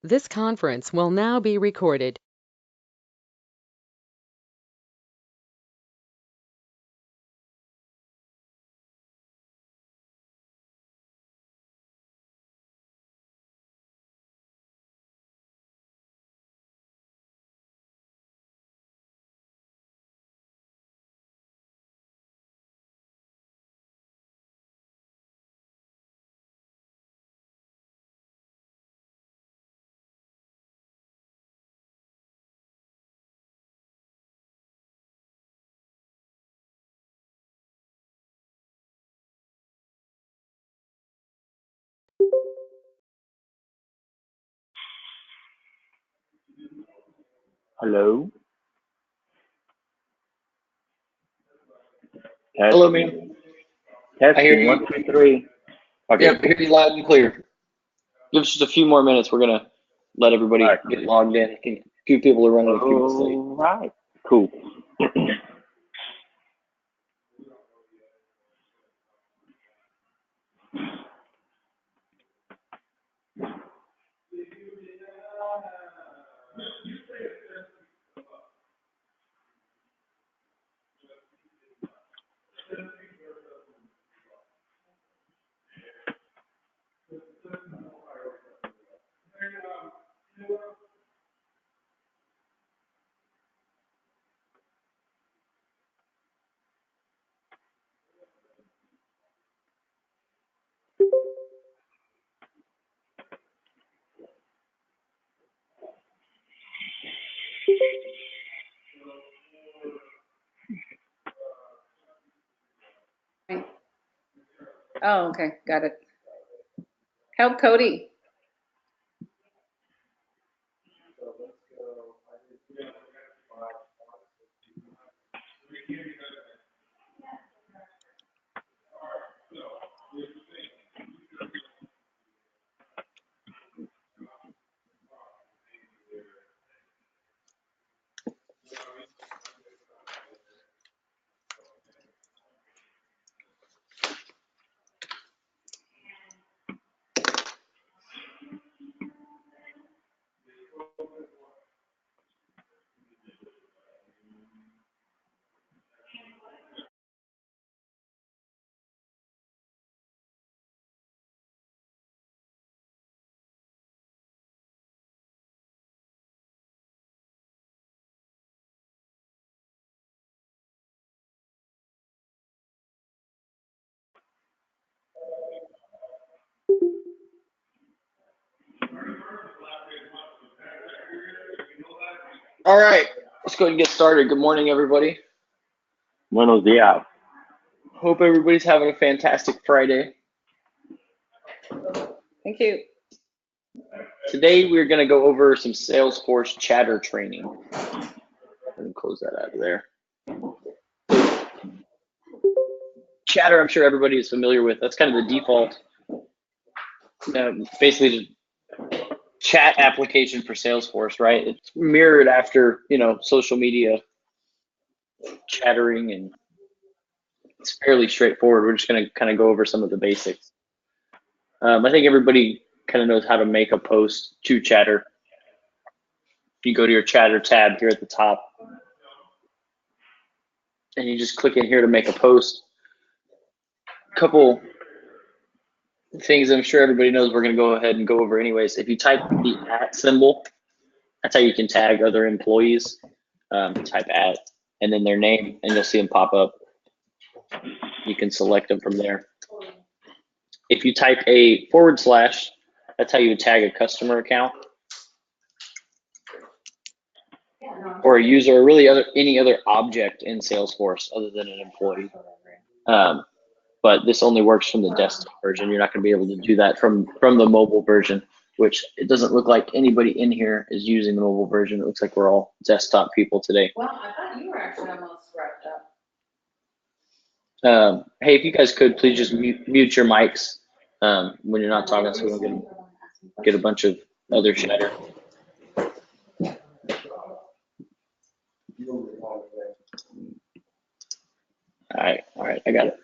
This conference will now be recorded. Hello. Hello, man. Testing. I hear you. 1, 2, 3. Okay. Yep, I hear you loud and clear. Give us just a few more minutes. We're gonna let everybody get logged in. A few people are running a few minutes late. All right. Cool. Oh, okay, got it. Help Cody. All right, let's go ahead and get started. Good morning, everybody. Buenos dias. Hope everybody's having a fantastic Friday. Thank you. Today we're gonna go over some Salesforce chatter training. Let me close that out of there. Chatter, I'm sure everybody is familiar with. That's kind of the default, basically just chat application for Salesforce, right? It's mirrored after, social media chattering, and it's fairly straightforward. We're just going to kind of go over some of the basics. I think everybody kind of knows how to make a post to chatter. If you go to your chatter tab here at the top, and you just click in here to make a post. A couple things I'm sure everybody knows we're going to go ahead and go over anyways. If you type the @ symbol, that's how you can tag other employees. Type @ and then their name, and you'll see them pop up. You can select them from there. If you type a /, that's how you would tag a customer account or a user, or really any other object in Salesforce other than an employee. But this only works from the desktop version. You're not going to be able to do that from the mobile version, which it doesn't look like anybody in here is using the mobile version. It looks like we're all desktop people today. Well, I thought you were actually almost wrapped up. Hey, if you guys could please just mute your mics when you're not talking, so we don't get a bunch of other chatter. All right, I got it.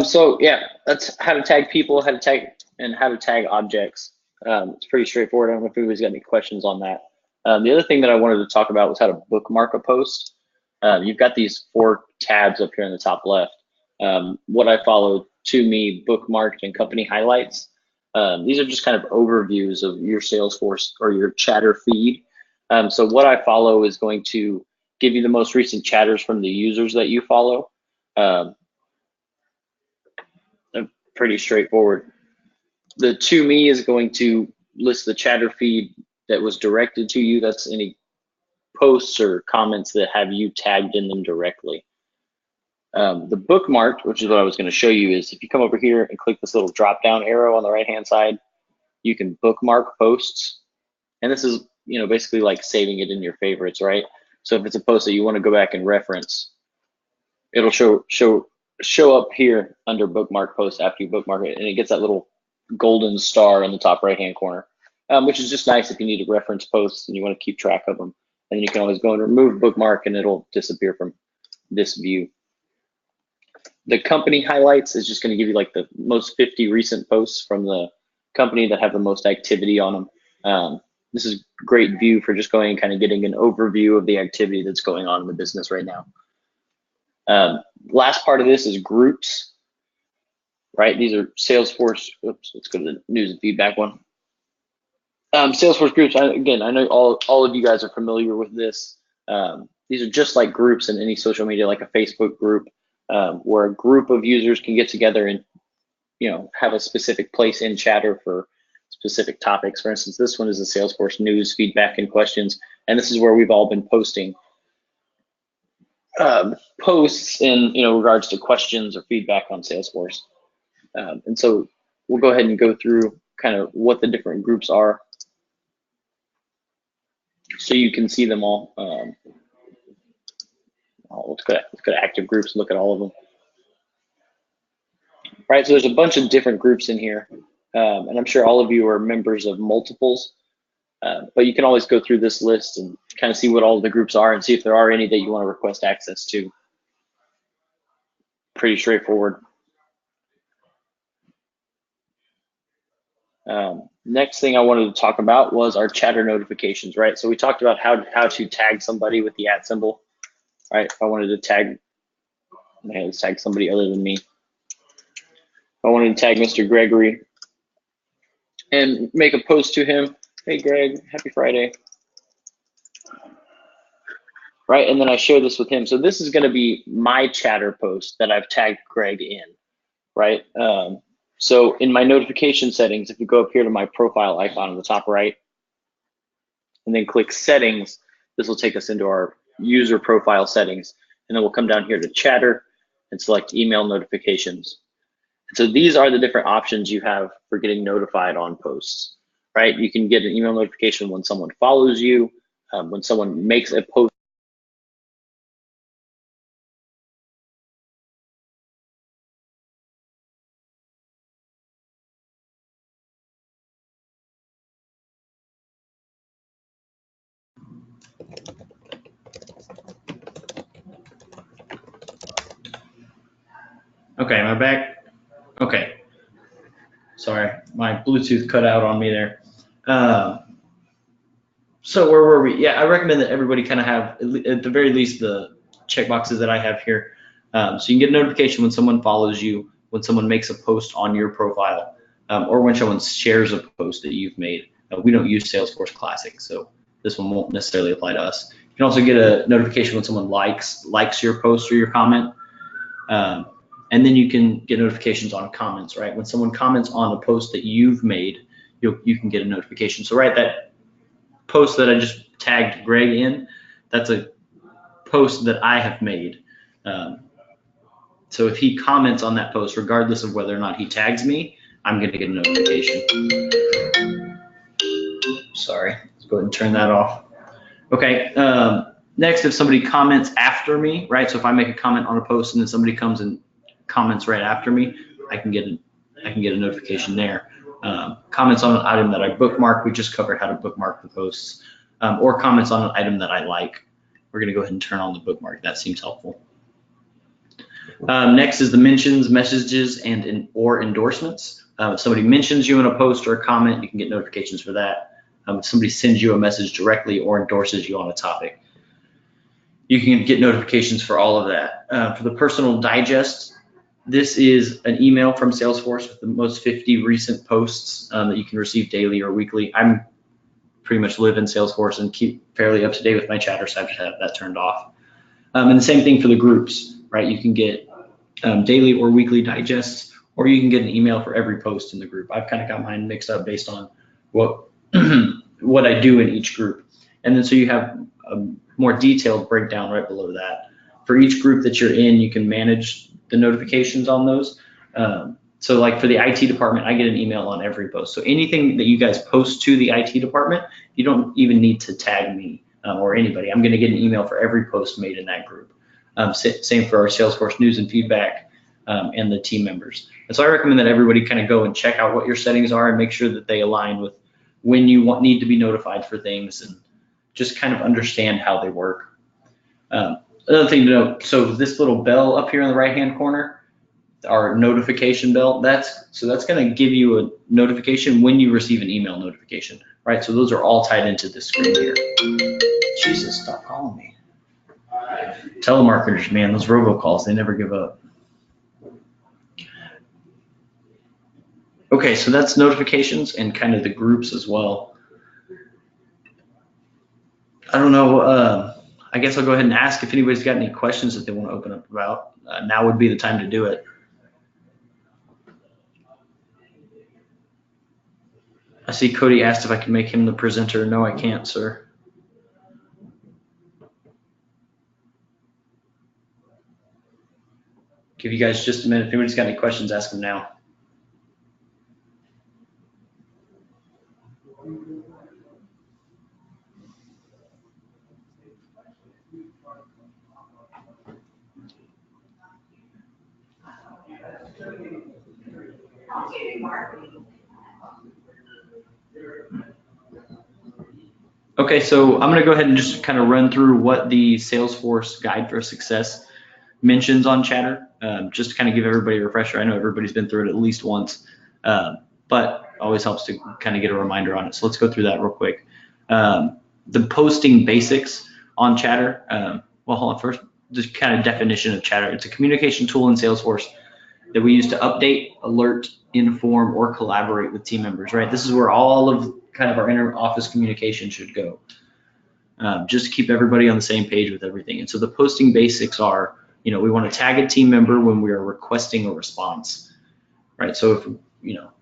So yeah, that's how to tag people, how to tag objects. It's pretty straightforward. I don't know if anybody's got any questions on that. The other thing that I wanted to talk about was how to bookmark a post. You've got these 4 tabs up here in the top left. What I follow: to me, bookmarked, and company highlights. These are just kind of overviews of your Salesforce or your chatter feed. So what I follow is going to give you the most recent chatters from the users that you follow. Pretty straightforward. The to me is going to list the chatter feed that was directed to you. That's any posts or comments that have you tagged in them directly. The bookmarked, which is what I was going to show you, is if you come over here and click this little drop down arrow on the right hand side, you can bookmark posts. And this is, basically like saving it in your favorites, right? So if it's a post that you want to go back and reference, it'll show up here under bookmark post after you bookmark it, and it gets that little golden star in the top right hand corner, which is just nice if you need to reference posts and you want to keep track of them. And you can always go and remove bookmark and it'll disappear from this view. The company highlights is just going to give you like the most 50 recent posts from the company that have the most activity on them. This is a great view for just going and kind of getting an overview of the activity that's going on in the business right now. Last part of this is groups, right? These are Salesforce. Oops, let's go to the news and feedback one. Salesforce groups. Again, I know all of you guys are familiar with this. These are just like groups in any social media, like a Facebook group, where a group of users can get together and have a specific place in chatter for specific topics. For instance, this one is the Salesforce news, feedback, and questions, and this is where we've all been posting posts in regards to questions or feedback on Salesforce. And so we'll go ahead and go through kind of what the different groups are so you can see them all. Let's go to active groups and look at all of them. Right, so there's a bunch of different groups in here, and I'm sure all of you are members of multiples, but you can always go through this list and kind of see what all of the groups are and see if there are any that you want to request access to. Pretty straightforward. Next thing I wanted to talk about was our chatter notifications, right? So we talked about how to tag somebody with the @ symbol, right? If I wanted to tag, let's tag somebody other than me. If I wanted to tag Mr. Gregory and make a post to him, hey Greg, happy Friday, right? And then I share this with him. So this is going to be my chatter post that I've tagged Greg in, right? So in my notification settings, if you go up here to my profile icon on the top right, and then click settings, this will take us into our user profile settings. And then we'll come down here to chatter and select email notifications. So these are the different options you have for getting notified on posts, right? You can get an email notification when someone follows you, when someone makes a post. Okay, am I back? Okay. Sorry, my Bluetooth cut out on me there. So where were we? Yeah, I recommend that everybody kind of have, at the very least, the checkboxes that I have here. So you can get a notification when someone follows you, when someone makes a post on your profile, or when someone shares a post that you've made. We don't use Salesforce Classic, so this one won't necessarily apply to us. You can also get a notification when someone likes your post or your comment. And then you can get notifications on comments, right? When someone comments on a post that you've made, you can get a notification. So right, that post that I just tagged Greg in, that's a post that I have made. So if he comments on that post, regardless of whether or not he tags me, I'm gonna get a notification. Sorry, let's go ahead and turn that off. Okay, next, if somebody comments after me, right? So if I make a comment on a post and then somebody comes and comments right after me, I can get a notification there. Comments on an item that I bookmark, we just covered how to bookmark the posts, or comments on an item that I like. We're gonna go ahead and turn on the bookmark. That seems helpful. Next is the mentions, messages, and or endorsements. If somebody mentions you in a post or a comment, you can get notifications for that. If somebody sends you a message directly or endorses you on a topic, you can get notifications for all of that. For the personal digest, this is an email from SalesForce with the most 50 recent posts that you can receive daily or weekly. I'm pretty much live in SalesForce and keep fairly up to date with my chatter, so I just have that turned off. And the same thing for the groups, right? You can get daily or weekly digests, or you can get an email for every post in the group. I've kind of got mine mixed up based on what what I do in each group. And then so you have a more detailed breakdown right below that. For each group that you're in, you can manage the notifications on those. So like for the IT department, I get an email on every post. So anything that you guys post to the IT department, you don't even need to tag me or anybody. I'm going to get an email for every post made in that group. Same for our Salesforce news and feedback and the team members. And so I recommend that everybody kind of go and check out what your settings are and make sure that they align with when you need to be notified for things, and just kind of understand how they work. Another thing to note, so this little bell up here in the right-hand corner, our notification bell, that's going to give you a notification when you receive an email notification, right? So those are all tied into this screen here. Jesus, stop calling me. Telemarketers, man, those robocalls, they never give up. Okay, so that's notifications and kind of the groups as well. I don't know, I guess I'll go ahead and ask if anybody's got any questions that they want to open up about. Now would be the time to do it. I see Cody asked if I can make him the presenter. No, I can't, sir. Give you guys just a minute. If anybody's got any questions, ask them now. Okay, so I'm going to go ahead and just kind of run through what the Salesforce Guide for Success mentions on chatter, just to kind of give everybody a refresher. I know everybody's been through it at least once, but always helps to kind of get a reminder on it. So let's go through that real quick. The posting basics on chatter. Well, hold on first, just kind of definition of chatter. It's a communication tool in Salesforce that we use to update, alert, inform, or collaborate with team members, right? This is where all of kind of our inner office communication should go, just to keep everybody on the same page with everything. And so the posting basics are, we want to tag a team member when we are requesting a response, right? So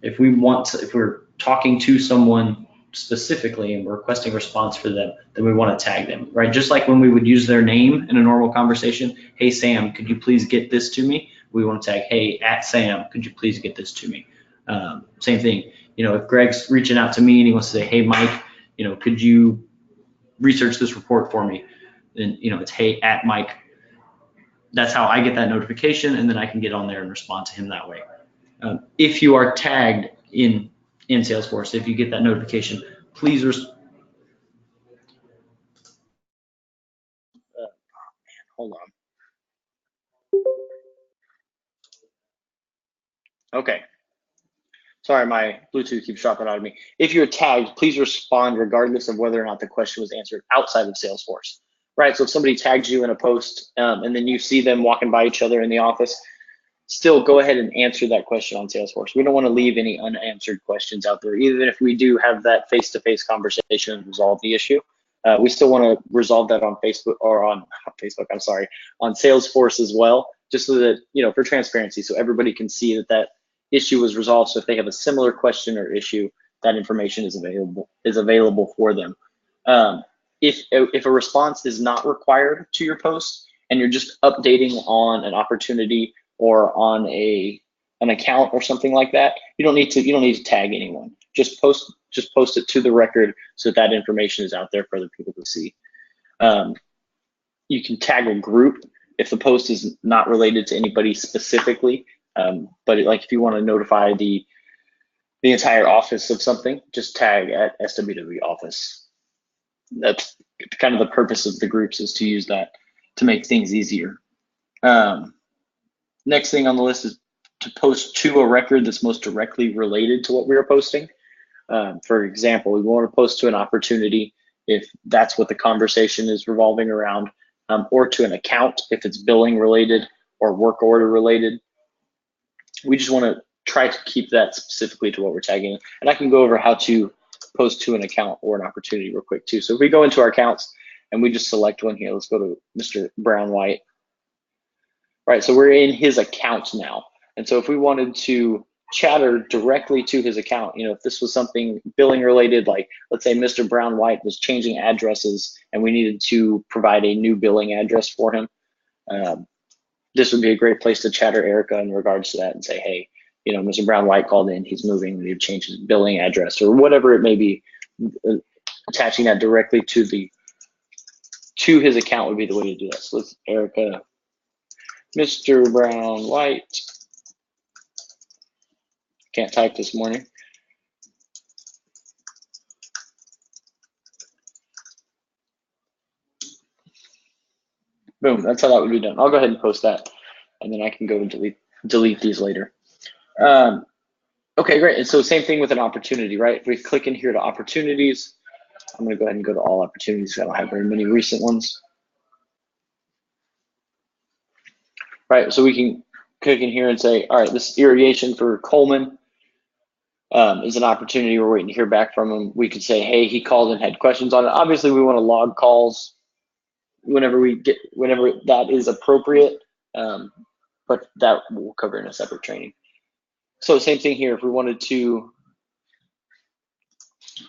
if we're talking to someone specifically and we're requesting a response for them, then we want to tag them, right? Just like when we would use their name in a normal conversation, hey Sam, could you please get this to me? We want to tag, hey @Sam, could you please get this to me? Same thing, if Greg's reaching out to me and he wants to say, hey Mike, could you research this report for me? Then it's hey @Mike. That's how I get that notification, and then I can get on there and respond to him that way. If you are tagged in Salesforce, if you get that notification, please hold on. Okay. Sorry, my Bluetooth keeps dropping out of me. If you're tagged, please respond regardless of whether or not the question was answered outside of Salesforce, right? So if somebody tags you in a post and then you see them walking by each other in the office, still go ahead and answer that question on Salesforce. We don't want to leave any unanswered questions out there, even if we do have that face-to-face conversation and resolve the issue. We still want to resolve that on Facebook or on Salesforce as well, just so that, for transparency, so everybody can see that issue was resolved. So if they have a similar question or issue, that information is available for them. If a response is not required to your post and you're just updating on an opportunity or on an account or something like that, you don't need to tag anyone. Just post it to the record so that information is out there for other people to see. You can tag a group if the post is not related to anybody specifically. But if you want to notify the entire office of something, just tag @SWW office. That's kind of the purpose of the groups, is to use that to make things easier. Next thing on the list is to post to a record that's most directly related to what we are posting. For example, we want to post to an opportunity if that's what the conversation is revolving around, or to an account if it's billing related or work order related. We just want to try to keep that specifically to what we're tagging. And I can go over how to post to an account or an opportunity real quick too. So if we go into our accounts and we just select one here, let's go to Mr. Brown White. Right, so we're in his account now. And so if we wanted to chatter directly to his account, you know, if this was something billing related, like let's say Mr. Brown White was changing addresses and we needed to provide a new billing address for him, this would be a great place to chatter Erica in regards to that and say, hey, you know, Mr. Brown White called in, he's moving, we need to change his billing address or whatever it may be. Attaching that directly to his account would be the way to do that. So let's Erica, Mr. Brown White. Can't type this morning. Boom, that's how that would be done. I'll go ahead and post that, and then I can go and delete these later. Okay, great. And so same thing with an opportunity, right? If we click in here to opportunities, I'm going to go ahead and go to all opportunities. I don't have very many recent ones. Right, so we can click in here and say, all right, this irrigation for Coleman is an opportunity. We're waiting to hear back from him. We could say, hey, he called and had questions on it. Obviously, we want to log calls whenever that is appropriate, but that we'll cover in a separate training. So same thing here. If we wanted to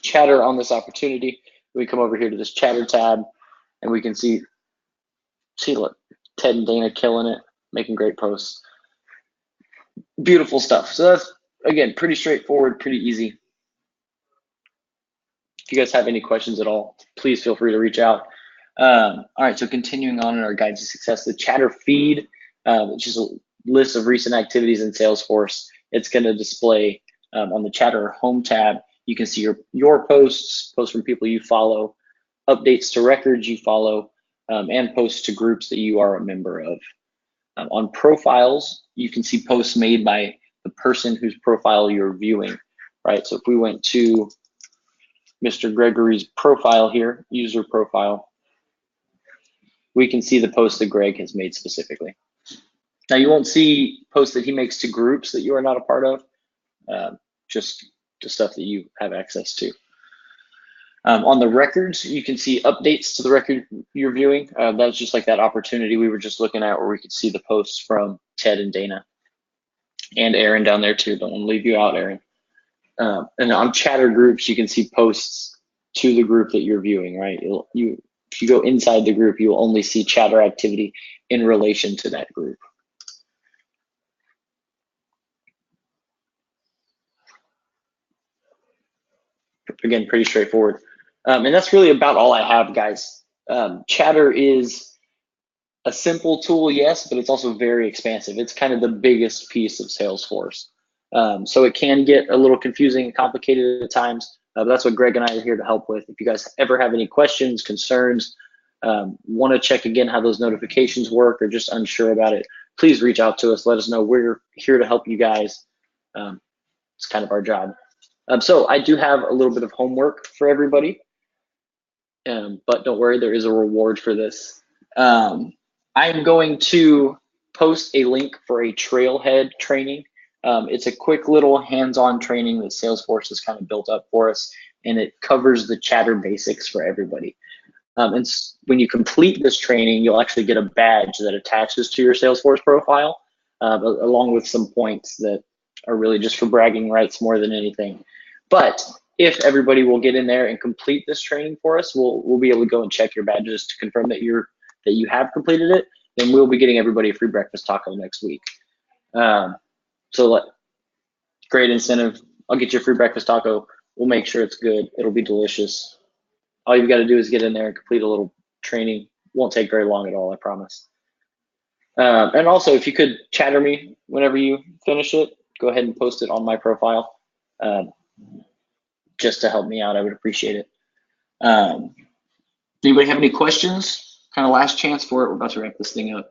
chatter on this opportunity, we come over here to this chatter tab, and we can see look, Ted and Dana killing it, making great posts. Beautiful stuff. So that's, again, pretty straightforward, pretty easy. If you guys have any questions at all, please feel free to reach out. All right, so continuing on in our guide to success, the chatter feed, which is a list of recent activities in Salesforce. It's going to display on the chatter home tab. You can see your posts from people you follow, updates to records you follow, and posts to groups that you are a member of. On profiles, you can see posts made by the person whose profile you're viewing, right? So if we went to Mr. Gregory's profile here, user profile, we can see the post that Greg has made specifically. Now you won't see posts that he makes to groups that you are not a part of, just the stuff that you have access to. On the records, you can see updates to the record you're viewing. That's just like that opportunity we were just looking at where we could see the posts from Ted and Dana and Aaron down there too. Don't want to leave you out, Aaron. And on chatter groups, you can see posts to the group that you're viewing, right? If you go inside the group, you'll only see chatter activity in relation to that group. Again, pretty straightforward. And that's really about all I have, guys. Chatter is a simple tool, yes, but it's also very expansive. It's kind of the biggest piece of Salesforce. So it can get a little confusing and complicated at times, but that's what Greg and I are here to help with. If you guys ever have any questions, concerns, want to check again how those notifications work, or just unsure about it, please reach out to us. Let us know. We're here to help you guys. It's kind of our job. So I do have a little bit of homework for everybody, but don't worry, there is a reward for this. I'm going to post a link for a trailhead training. It's a quick little hands-on training that Salesforce has kind of built up for us, and it covers the chatter basics for everybody. And when you complete this training, you'll actually get a badge that attaches to your Salesforce profile, along with some points that are really just for bragging rights more than anything. But if everybody will get in there and complete this training for us, we'll be able to go and check your badges to confirm that you have completed it. Then we'll be getting everybody a free breakfast taco next week. So great incentive. I'll get you a free breakfast taco. We'll make sure it's good. It'll be delicious. All you've got to do is get in there and complete a little training. Won't take very long at all, I promise. And also, if you could chatter me whenever you finish it, go ahead and post it on my profile. Just to help me out, I would appreciate it. Anybody have any questions? Kind of last chance for it. We're about to wrap this thing up.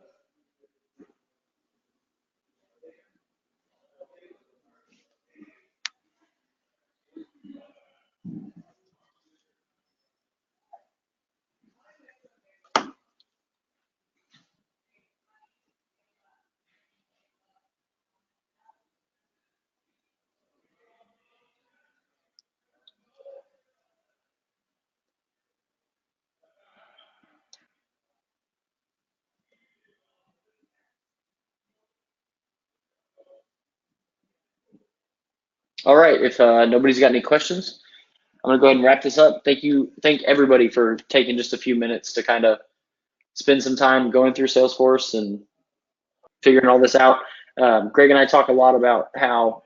All right, if nobody's got any questions, I'm gonna go ahead and wrap this up. Thank everybody for taking just a few minutes to kind of spend some time going through Salesforce and figuring all this out. Greg and I talk a lot about how,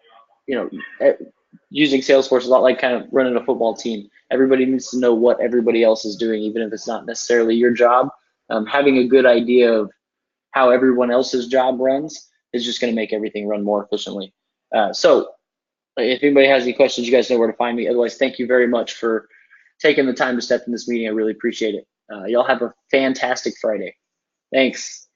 using Salesforce is a lot like kind of running a football team. Everybody needs to know what everybody else is doing, even if it's not necessarily your job. Having a good idea of how everyone else's job runs is just going to make everything run more efficiently. So if anybody has any questions, you guys know where to find me. Otherwise, thank you very much for taking the time to step in this meeting. I really appreciate it. Y'all have a fantastic Friday. Thanks.